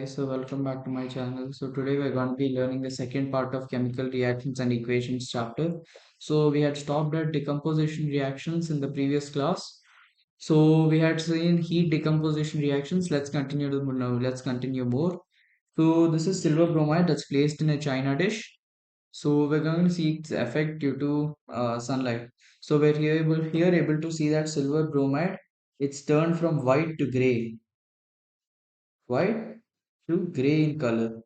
guys, so welcome back to my channel. So today we're going to be learning the second part of chemical reactions and equations chapter. So we had stopped at decomposition reactions in the previous class. So we had seen heat decomposition reactions. Let's continue more. So this is silver bromide that's placed in a china dish. So we're going to see its effect due to sunlight. So we're here able to see that silver bromide, it's turned from white to gray. White to gray in color.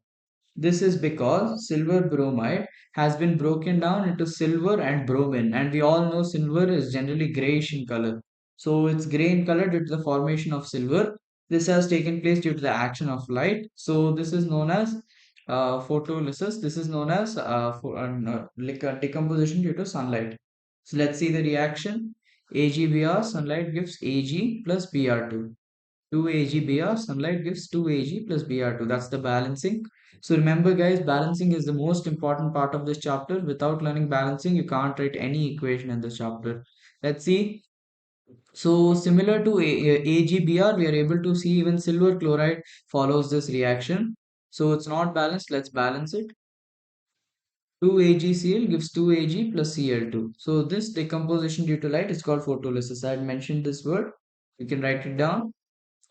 This is because silver bromide has been broken down into silver and bromine, and we all know silver is generally grayish in color. So it's gray in color due to the formation of silver. This has taken place due to the action of light. So this is known as photolysis. This is known as like a decomposition due to sunlight. So let's see the reaction. AgBr sunlight gives Ag plus Br2. 2 AgBr sunlight gives 2 Ag plus Br2. That's the balancing. So remember guys, balancing is the most important part of this chapter. Without learning balancing, you can't write any equation in this chapter. Let's see. So similar to AgBr, we are able to see even silver chloride follows this reaction. So it's not balanced. Let's balance it. 2AgCl gives 2Ag plus Cl2. So this decomposition due to light is called photolysis. I had mentioned this word. You can write it down.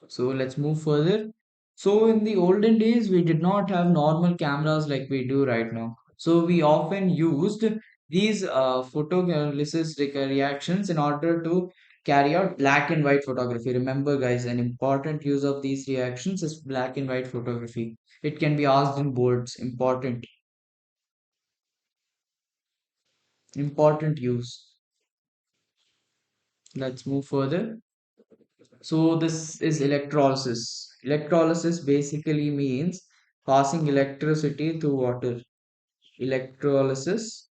So let's move further. So in the olden days, we did not have normal cameras like we do right now. So we often used these photolysis reactions in order to carry out black and white photography. Remember, guys, an important use of these reactions is black and white photography. It can be asked in boards. Important use. Let's move further. So this is electrolysis. Electrolysis basically means passing electricity through water. Electrolysis,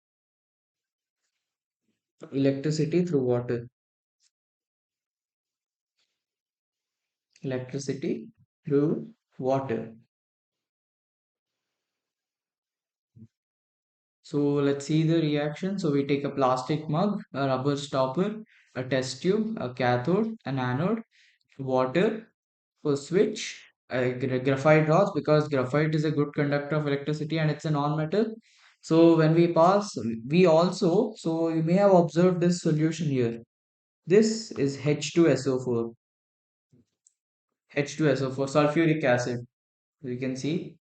electricity through water. Electricity through water. So let's see the reaction. So we take a plastic mug, a rubber stopper, a test tube, a cathode, an anode, water for switch, graphite rods because graphite is a good conductor of electricity and it's a non-metal. So when we pass, we also, so you may have observed this solution here. This is H2SO4, H2SO4, sulfuric acid. You can see.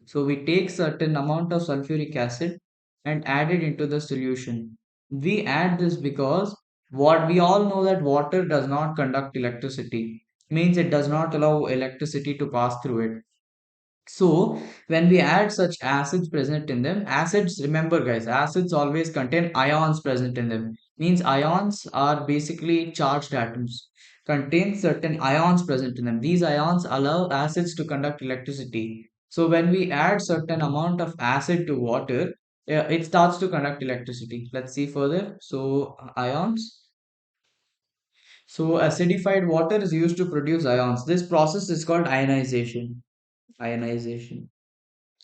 So we take certain amount of sulfuric acid and add it into the solution. We add this because what we all know that water does not conduct electricity, means it does not allow electricity to pass through it. So when we add such acids present in them, acids, remember guys, acids always contain ions present in them. Means ions are basically charged atoms, contain certain ions present in them. These ions allow acids to conduct electricity. So when we add certain amount of acid to water, it starts to conduct electricity. Let's see further. So ions. So acidified water is used to produce ions. This process is called ionization. Ionization.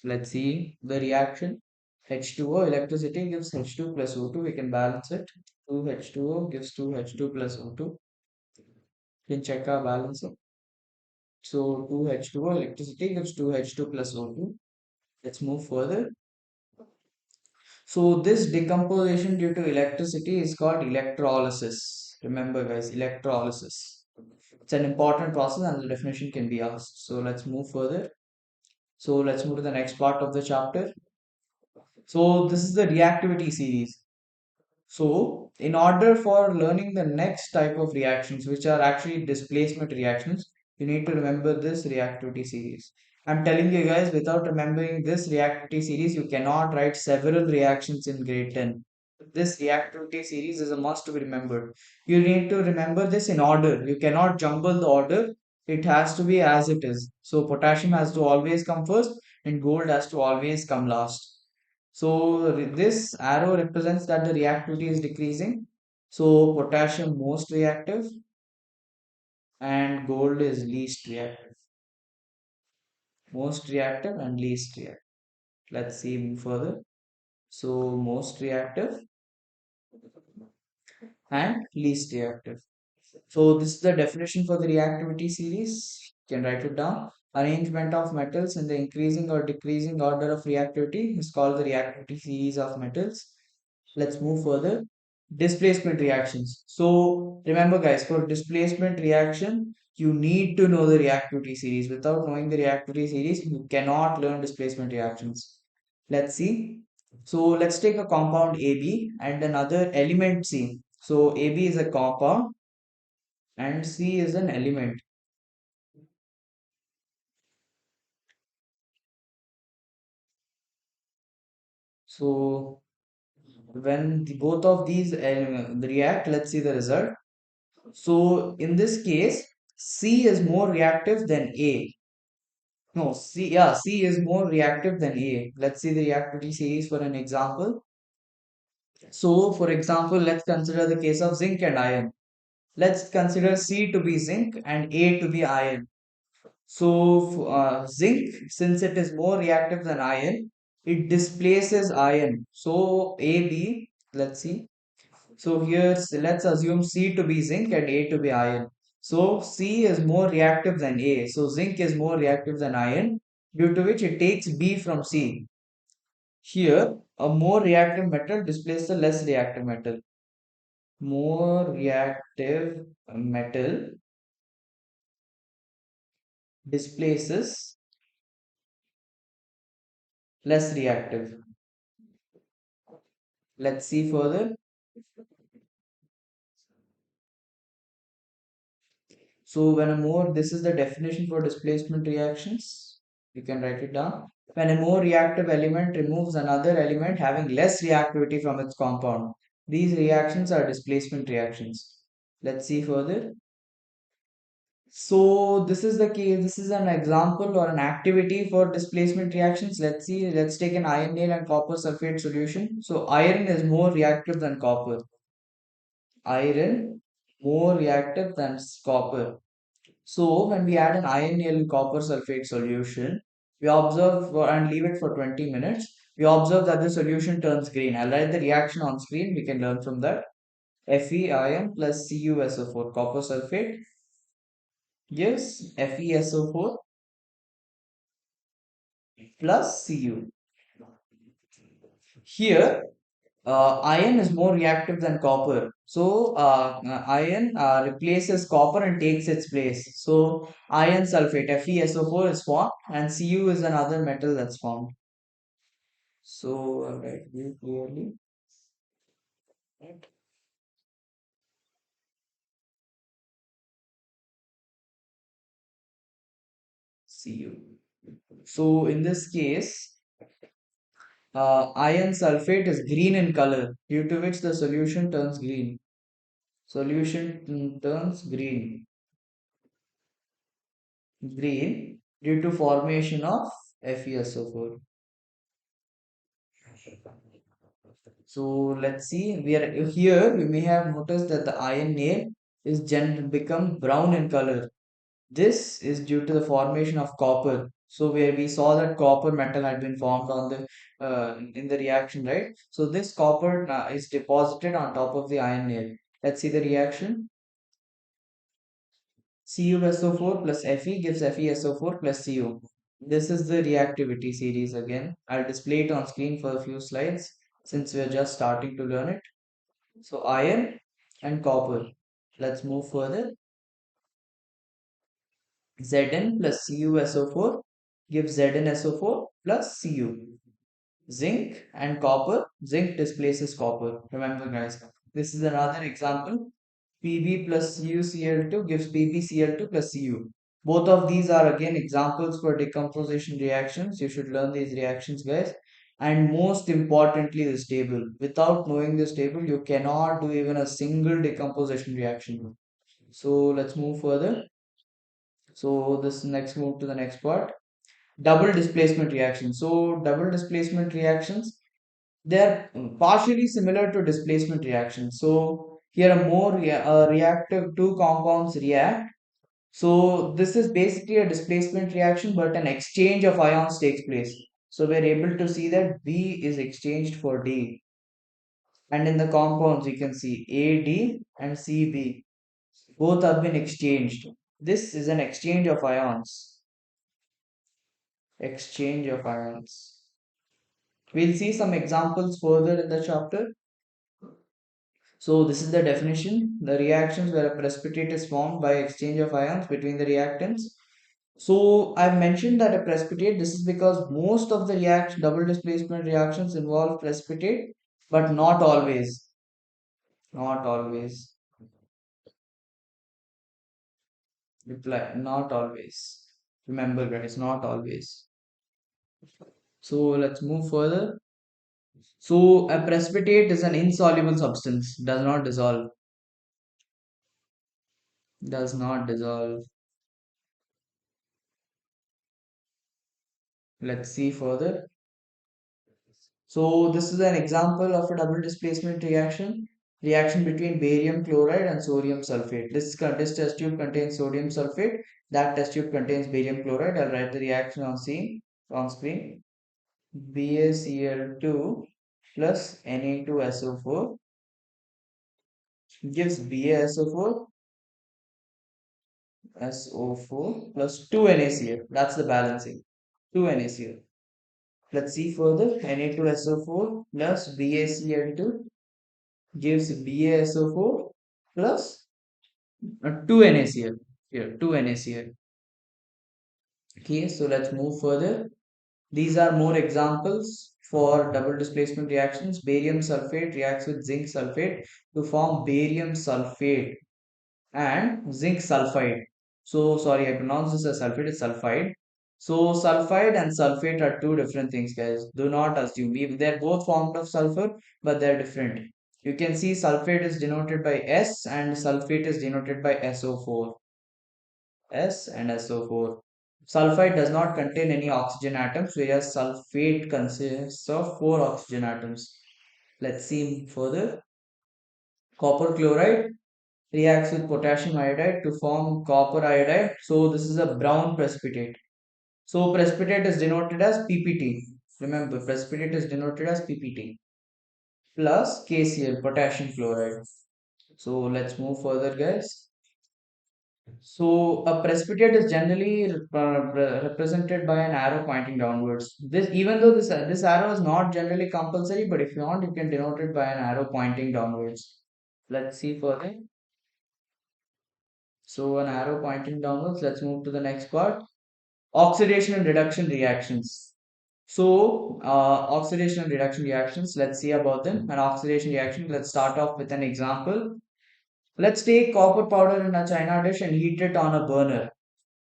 Let's see the reaction. H2O, electricity gives H2 plus O2. We can balance it. 2H2O gives 2H2 plus O2. We can check our balancing. So 2H2O, electricity gives 2H2 plus O2. Let's move further. So this decomposition due to electricity is called electrolysis. Remember guys, electrolysis. It's an important process and the definition can be asked. So let's move further. So let's move to the next part of the chapter. So this is the reactivity series. So, in order for learning the next type of reactions, which are actually displacement reactions, you need to remember this reactivity series. I'm telling you guys, without remembering this reactivity series, you cannot write several reactions in grade 10. This reactivity series is a must to be remembered. You need to remember this in order. You cannot jumble the order. It has to be as it is. So, potassium has to always come first and gold has to always come last. So this arrow represents that the reactivity is decreasing. So potassium most reactive and gold is least reactive. Most reactive and least reactive. Let's see further. So most reactive and least reactive. So this is the definition for the reactivity series. You can write it down. arrangement of metals in the increasing or decreasing order of reactivity is called the reactivity series of metals. Let's move further. Displacement reactions. So remember guys, for displacement reaction, you need to know the reactivity series. Without knowing the reactivity series, you cannot learn displacement reactions. Let's see. So let's take a compound AB and another element C. So AB is a compound and C is an element. So when both of these react, let's see the result. So in this case, C is more reactive than A. No, C is more reactive than A. Let's see the reactivity series for an example. So for example, let's consider the case of zinc and iron. Let's consider C to be zinc and A to be iron. So zinc, since it is more reactive than iron, it displaces iron. So AB, let's see. So here, let's assume C to be zinc and A to be iron. So C is more reactive than A. So zinc is more reactive than iron, due to which it takes B from C. Here, a more reactive metal displaces a less reactive metal. More reactive metal displaces less reactive. Let's see further. So when a more, this is the definition for displacement reactions. You can write it down. When a more reactive element removes another element having less reactivity from its compound. These reactions are displacement reactions. Let's see further. So this is the case, this is an example or an activity for displacement reactions. Let's see, let's take an iron nail and copper sulfate solution. So iron is more reactive than copper. Iron more reactive than copper. So when we add an iron nail copper sulfate solution, we observe and leave it for 20 minutes. We observe that the solution turns green. I'll write the reaction on screen. We can learn from that. FeIn plus CuSO4 copper sulfate. Yes, FeSO4 plus Cu. Here, iron is more reactive than copper. So iron replaces copper and takes its place. So iron sulfate FeSO4 is formed and Cu is another metal that's formed. So I'll write you clearly. Right. Cu. So in this case, iron sulfate is green in color, due to which the solution turns green. Solution turns green due to formation of FeSO4. So let's see. We are here. You may have noticed that the iron nail is become brown in color. This is due to the formation of copper. So where we saw that copper metal had been formed on the in the reaction, right? So this copper is deposited on top of the iron nail. Let's see the reaction. CuSO4 plus Fe gives FeSO4 plus Cu. This is the reactivity series again. I'll display it on screen for a few slides since we're just starting to learn it. So iron and copper. Let's move further. Zn plus CuSO4 gives ZnSO4 plus Cu. Zinc and copper. Zinc displaces copper. Remember guys, this is another example. Pb plus CuCl2 gives PbCl2 plus Cu. Both of these are again examples for decomposition reactions. You should learn these reactions guys. And most importantly, this table. Without knowing this table, you cannot do even a single decomposition reaction. So let's move further. So this next move to the next part. Double displacement reactions. So double displacement reactions, they're partially similar to displacement reactions. So here a more reactive two compounds react. So this is basically a displacement reaction, but an exchange of ions takes place. So we're able to see that B is exchanged for D. And in the compounds, you can see AD and CB. Both have been exchanged. This is an exchange of ions. exchange of ions. We'll see some examples further in the chapter. So this is the definition. The reactions where a precipitate is formed by exchange of ions between the reactants. So I've mentioned that a precipitate, this is because most of the double displacement reactions involve precipitate, but not always. Not always. Reply, not always. Remember guys, not always. So let's move further. So a precipitate is an insoluble substance, does not dissolve. Does not dissolve. Let's see further. So this is an example of a double displacement reaction. Reaction between barium chloride and sodium sulfate. This test tube contains sodium sulfate. That test tube contains barium chloride. I'll write the reaction on screen. BaCl2 plus Na2SO4 gives BaSO4 SO4 plus 2 NaCl. That's the balancing. 2 NaCl. Let's see further. Na2SO4 plus BaCl2 gives BaSO4 plus 2 NaCl. Here, 2 NaCl. Okay, so let's move further. These are more examples for double displacement reactions. Barium sulfate reacts with zinc sulfate to form barium sulfate and zinc sulfide. So sorry, I pronounced this as sulfate, it's sulfide. So sulfide and sulfate are two different things, guys. Do not assume. They're both formed of sulfur, but they're different. You can see sulfate is denoted by S and sulfate is denoted by SO4. S and SO4. Sulfide does not contain any oxygen atoms, whereas sulfate consists of 4 oxygen atoms. Let's see further. Copper chloride reacts with potassium iodide to form copper iodide. So this is a brown precipitate. So precipitate is denoted as PPT. Remember, precipitate is denoted as PPT plus KCl, potassium chloride. So let's move further, guys. So a precipitate is generally represented by an arrow pointing downwards. This, even though this arrow is not generally compulsory, but if you want, you can denote it by an arrow pointing downwards. Let's see further. So an arrow pointing downwards. Let's move to the next part. Oxidation and reduction reactions. So oxidation and reduction reactions. Let's see about them. An oxidation reaction. Let's start off with an example. Let's take copper powder in a china dish and heat it on a burner.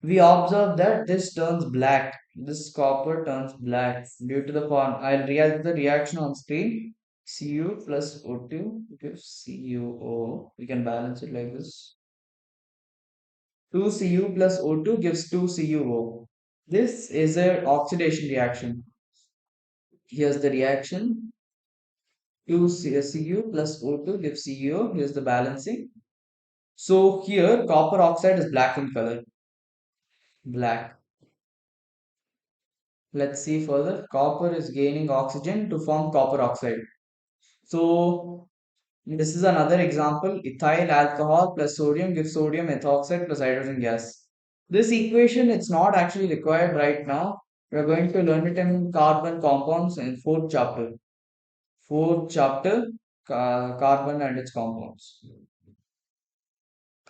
We observe that this turns black. This copper turns black due to the form. I'll react the reaction on screen. Cu plus O2 gives CuO. We can balance it like this. 2Cu plus O2 gives 2CuO. This is an oxidation reaction. Here's the reaction. 2Cu plus O2 gives CuO. Here's the balancing. So here copper oxide is black in color. Black. Let's see further. Copper is gaining oxygen to form copper oxide. So this is another example. Ethyl alcohol plus sodium gives sodium ethoxide plus hydrogen gas. This equation, it's not actually required right now. We're going to learn it in carbon compounds in fourth chapter. Fourth chapter, carbon and its compounds.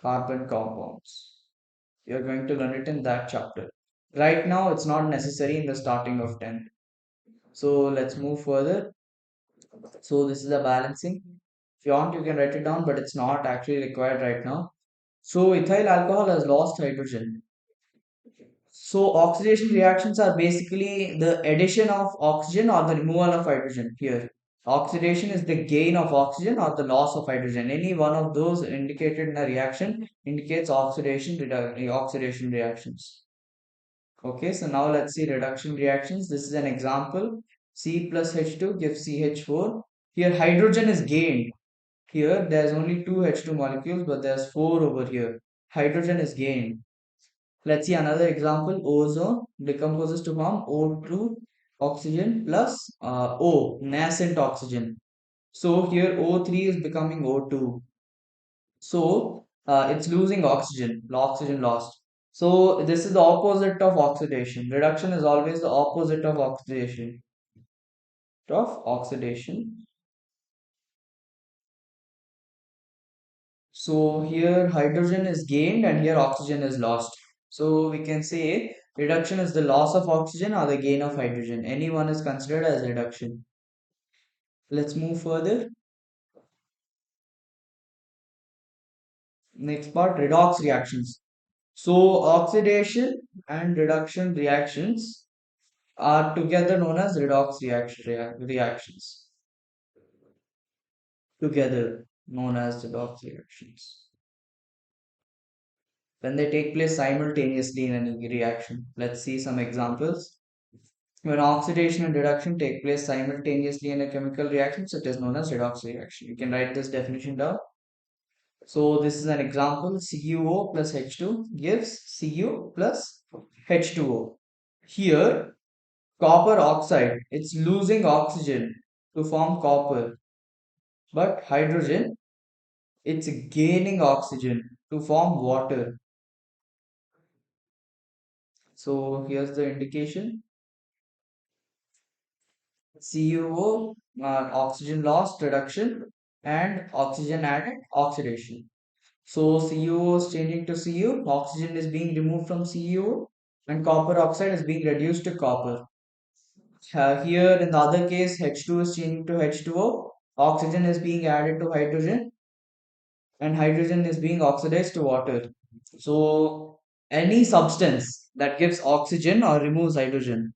Carbon compounds. You're going to learn it in that chapter. Right now, it's not necessary in the starting of 10th. So let's move further. So this is a balancing. If you want, you can write it down, but it's not actually required right now. So ethyl alcohol has lost hydrogen. So oxidation reactions are basically the addition of oxygen or the removal of hydrogen here. Oxidation is the gain of oxygen or the loss of hydrogen. Any one of those indicated in a reaction indicates oxidation reactions. Okay, so now let's see reduction reactions. This is an example. C plus H2 gives CH4. Here hydrogen is gained. Here there's only two H2 molecules, but there's four over here. Hydrogen is gained. Let's see another example. Ozone decomposes to form O2 oxygen plus O, nascent oxygen. So here O3 is becoming O2. So it's losing oxygen, oxygen lost. So this is the opposite of oxidation. Reduction is always the opposite of oxidation. Of oxidation. So here hydrogen is gained and here oxygen is lost. So we can say reduction is the loss of oxygen or the gain of hydrogen. Any one is considered as reduction. Let's move further. Next part, redox reactions. So oxidation and reduction reactions are together known as reactions. Together known as redox reactions. When they take place simultaneously in any reaction. Let's see some examples. When oxidation and reduction take place simultaneously in a chemical reaction, so it is known as redox reaction. You can write this definition down. So this is an example. CuO plus H2 gives Cu plus H2O. Here, copper oxide, it's losing oxygen to form copper, but hydrogen, it's gaining oxygen to form water. So here's the indication. CuO, oxygen loss reduction, and oxygen added oxidation. So CuO is changing to Cu, oxygen is being removed from CuO, and copper oxide is being reduced to copper. Here in the other case, H2 is changing to H2O, oxygen is being added to hydrogen, and hydrogen is being oxidized to water. So any substance that gives oxygen or removes hydrogen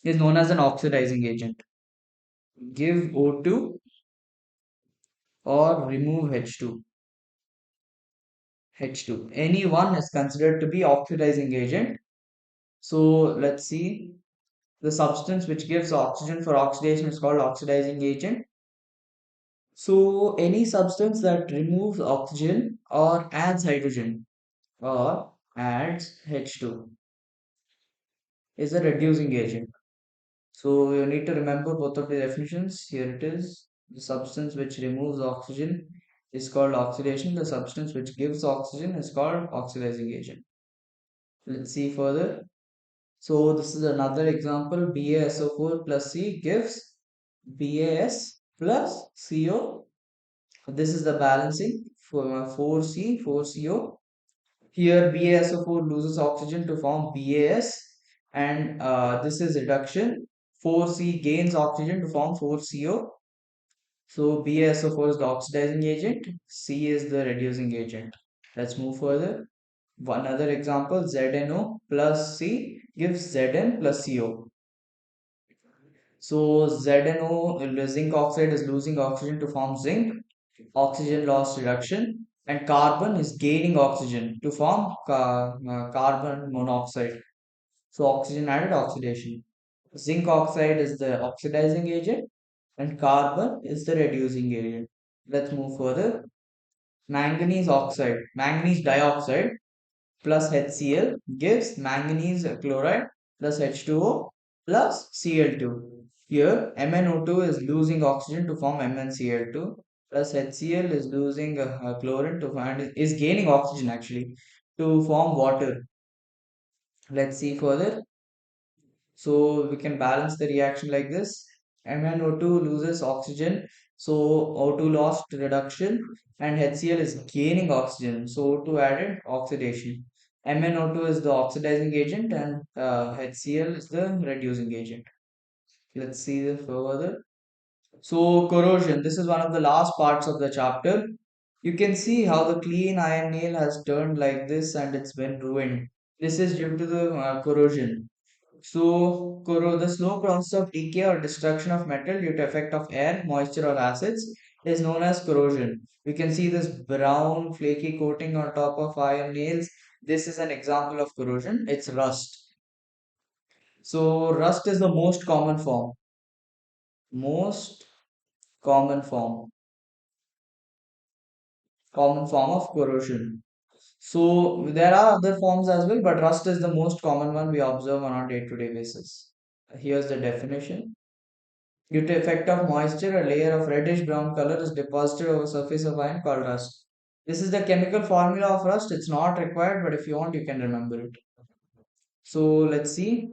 is known as an oxidizing agent. Give O2 or remove H2. H2. Any one is considered to be oxidizing agent. So let's see. The substance which gives oxygen for oxidation is called oxidizing agent. So any substance that removes oxygen or adds hydrogen or adds H2 is a reducing agent. So you need to remember both of the definitions. Here it is. The substance which removes oxygen is called oxidation. The substance which gives oxygen is called oxidizing agent. Let's see further. So this is another example. BaSO4 plus C gives BaS plus CO. This is the balancing for 4C, 4CO. Here BaSO4 loses oxygen to form BaS, and this is reduction. 4C gains oxygen to form 4CO. So BaSO4 is the oxidizing agent, C is the reducing agent. Let's move further. One other example, ZNO plus C gives Zn plus CO. So ZNO, zinc oxide is losing oxygen to form zinc, oxygen loss reduction, and carbon is gaining oxygen to form carbon monoxide. So oxygen added oxidation. Zinc oxide is the oxidizing agent and carbon is the reducing agent. Let's move further. Manganese oxide, manganese dioxide plus HCl gives manganese chloride plus H2O plus Cl2. Here MnO2 is losing oxygen to form MnCl2 plus HCl is losing chlorine to find is gaining oxygen actually to form water. Let's see further. So we can balance the reaction like this. MnO2 loses oxygen, so O2 lost reduction, and HCl is gaining oxygen, so O2 added oxidation. MnO2 is the oxidizing agent and HCl is the reducing agent. Let's see this further. So corrosion, this is one of the last parts of the chapter. You can see how the clean iron nail has turned like this and it's been ruined. This is due to the corrosion. So, the slow process of decay or destruction of metal due to effect of air, moisture or acids is known as corrosion. We can see this brown flaky coating on top of iron nails. This is an example of corrosion. It's rust. So, rust is the most common form, common form of corrosion. So, there are other forms as well, but rust is the most common one we observe on a day-to-day basis. Here's the definition. Due to effect of moisture, a layer of reddish brown color is deposited over surface of iron called rust. This is the chemical formula of rust. It's not required, but if you want, you can remember it. So let's see.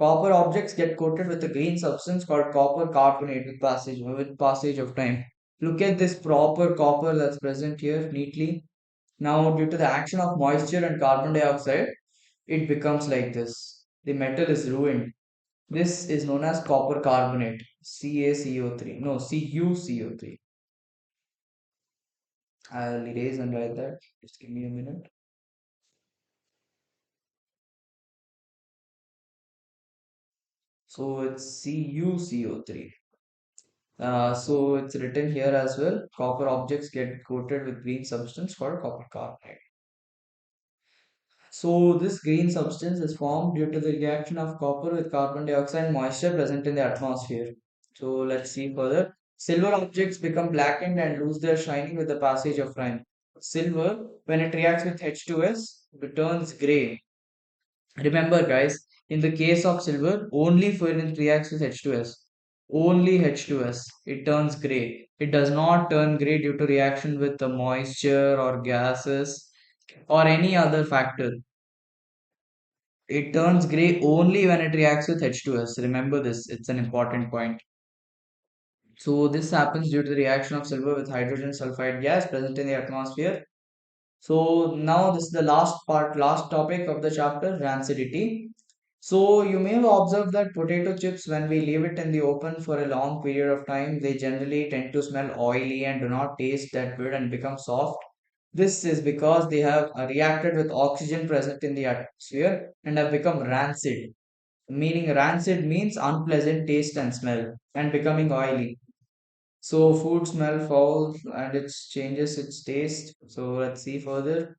Copper objects get coated with a green substance called copper carbonate with passage of time. Look at this proper copper that's present here neatly. Now, due to the action of moisture and carbon dioxide, it becomes like this. The metal is ruined. This is known as copper carbonate, CaCO3. No, CuCO3. I'll erase and write that. Just give me a minute. So it's CuCO3. So it's written here as well. Copper objects get coated with green substance called copper carbonate. So this green substance is formed due to the reaction of copper with carbon dioxide and moisture present in the atmosphere. So let's see further. Silver objects become blackened and lose their shining with the passage of time. Silver, when it reacts with H2S, it turns gray. Remember, guys, in the case of silver, only when it reacts with H2S, only H2S, it turns gray. It does not turn gray due to reaction with the moisture or gases or any other factor. It turns gray only when it reacts with H2S. Remember this, it's an important point. So this happens due to the reaction of silver with hydrogen sulfide gas present in the atmosphere. So now this is the last part, last topic of the chapter, rancidity. So you may have observed that potato chips, when we leave it in the open for a long period of time, they generally tend to smell oily and do not taste that good and become soft. This is because they have reacted with oxygen present in the atmosphere and have become rancid. Meaning rancid means unpleasant taste and smell and becoming oily. So food smell foul and it changes its taste. So let's see further.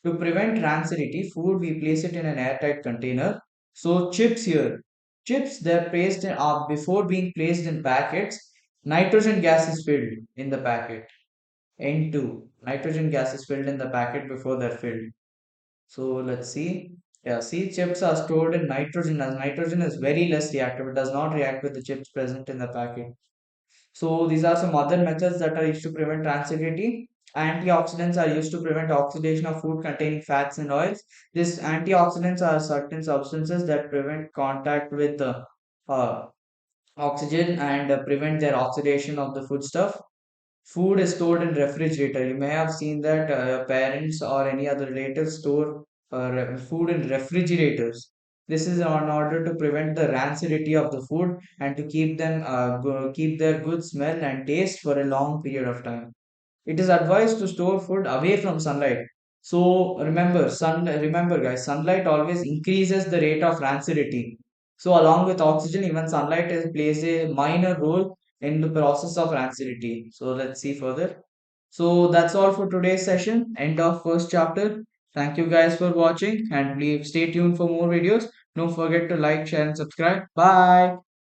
To prevent rancidity, food we place it in an airtight container. So chips here, chips they're placed in before being placed in packets. Nitrogen gas is filled in the packet. N2. Nitrogen gas is filled in the packet before they're filled. So let's see. Yeah, see, chips are stored in nitrogen as nitrogen is very less reactive. It does not react with the chips present in the packet. So these are some other methods that are used to prevent rancidity. Antioxidants are used to prevent oxidation of food containing fats and oils. These antioxidants are certain substances that prevent contact with the uh, oxygen and prevent their oxidation of the foodstuff. Food is stored in refrigerator. You may have seen that your parents or any other relatives store food in refrigerators. This is in order to prevent the rancidity of the food and to keep them keep their good smell and taste for a long period of time. It is advised to store food away from sunlight. So remember guys, sunlight always increases the rate of rancidity. So along with oxygen, even sunlight plays a minor role in the process of rancidity. So let's see further. So that's all for today's session. End of first chapter. Thank you guys for watching and please stay tuned for more videos. Don't forget to like, share and subscribe. Bye.